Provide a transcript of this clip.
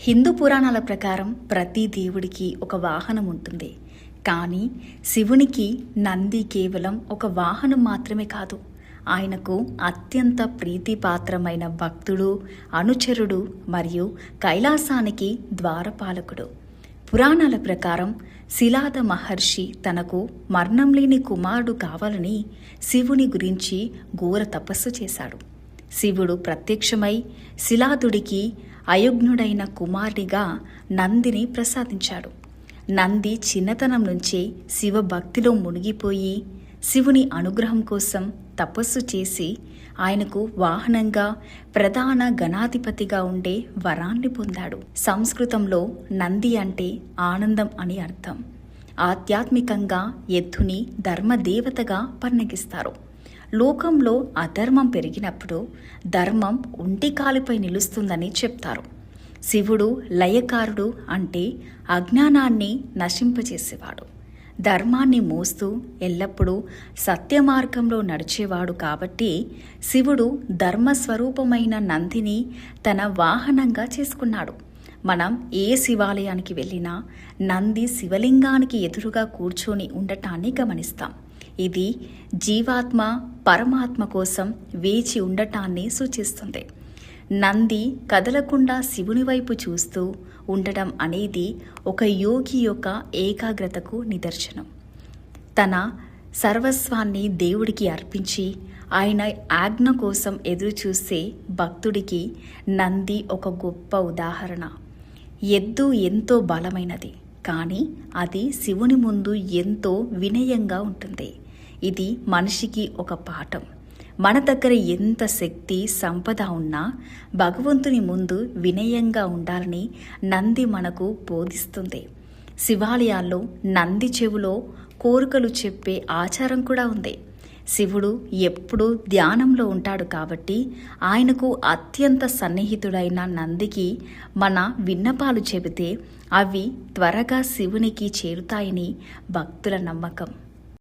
హిందూ పురాణాల ప్రకారం ప్రతి దేవుడికి ఒక వాహనం ఉంటుంది. కానీ శివునికి నంది కేవలం ఒక వాహనం మాత్రమే కాదు, ఆయనకు అత్యంత ప్రీతిపాత్రమైన భక్తుడు, అనుచరుడు మరియు కైలాసానికి ద్వారపాలకుడు. పురాణాల ప్రకారం శిలాద మహర్షి తనకు మరణం లేని కుమారుడు కావాలని శివుని గురించి ఘోర తపస్సు చేశాడు. శివుడు ప్రత్యక్షమై శిలాదుడికి అయోగ్యుడైన కుమారుడిగా నందిని ప్రసాదించాడు. నంది చిన్నతనం నుంచే శివభక్తిలో మునిగిపోయి శివుని అనుగ్రహం కోసం తపస్సు చేసి ఆయనకు వాహనంగా ప్రధాన గణాధిపతిగా ఉండే వరాన్ని పొందాడు. సంస్కృతంలో నంది అంటే ఆనందం అని అర్థం. ఆధ్యాత్మికంగా ఎద్దుని ధర్మదేవతగా పరిగణిస్తారు. లోకంలో అధర్మం పెరిగినప్పుడు ధర్మం ఒంటి కాలుపై నిలుస్తుందని చెప్తారు. శివుడు లయకారుడు అంటే అజ్ఞానాన్ని నశింపజేసేవాడు. ధర్మాన్ని మోస్తూ ఎల్లప్పుడూ సత్యమార్గంలో నడిచేవాడు కాబట్టి శివుడు ధర్మస్వరూపమైన నందిని తన వాహనంగా చేసుకున్నాడు. మనం ఏ శివాలయానికి వెళ్ళినా నంది శివలింగానికి ఎదురుగా కూర్చొని ఉండటాన్ని గమనిస్తాం. ఇది జీవాత్మ పరమాత్మ కోసం వేచి ఉండటాన్ని సూచిస్తుంది. నంది కదలకుండా శివుని వైపు చూస్తూ ఉండడం అనేది ఒక యోగి యొక్క ఏకాగ్రతకు నిదర్శనం. తన సర్వస్వాన్ని దేవుడికి అర్పించి ఆయన ఆజ్ఞ కోసం ఎదురు చూసే భక్తుడికి నంది ఒక గొప్ప ఉదాహరణ. ఎద్దు ఎంతో బలమైనది, కానీ అది శివుని ముందు ఎంతో వినయంగా ఉంటుంది. ఇది మనిషికి ఒక పాఠం. మన దగ్గర ఎంత శక్తి సంపద ఉన్నా భగవంతుని ముందు వినయంగా ఉండాలని నంది మనకు బోధిస్తుంది. శివాలయాల్లో నంది చెవులో కోరికలు చెప్పే ఆచారం కూడా ఉంది. శివుడు ఎప్పుడూ ధ్యానంలో ఉంటాడు కాబట్టి ఆయనకు అత్యంత సన్నిహితుడైన నందికి మన విన్నపాలు చెబితే అవి త్వరగా శివునికి చేరుతాయని భక్తుల నమ్మకం.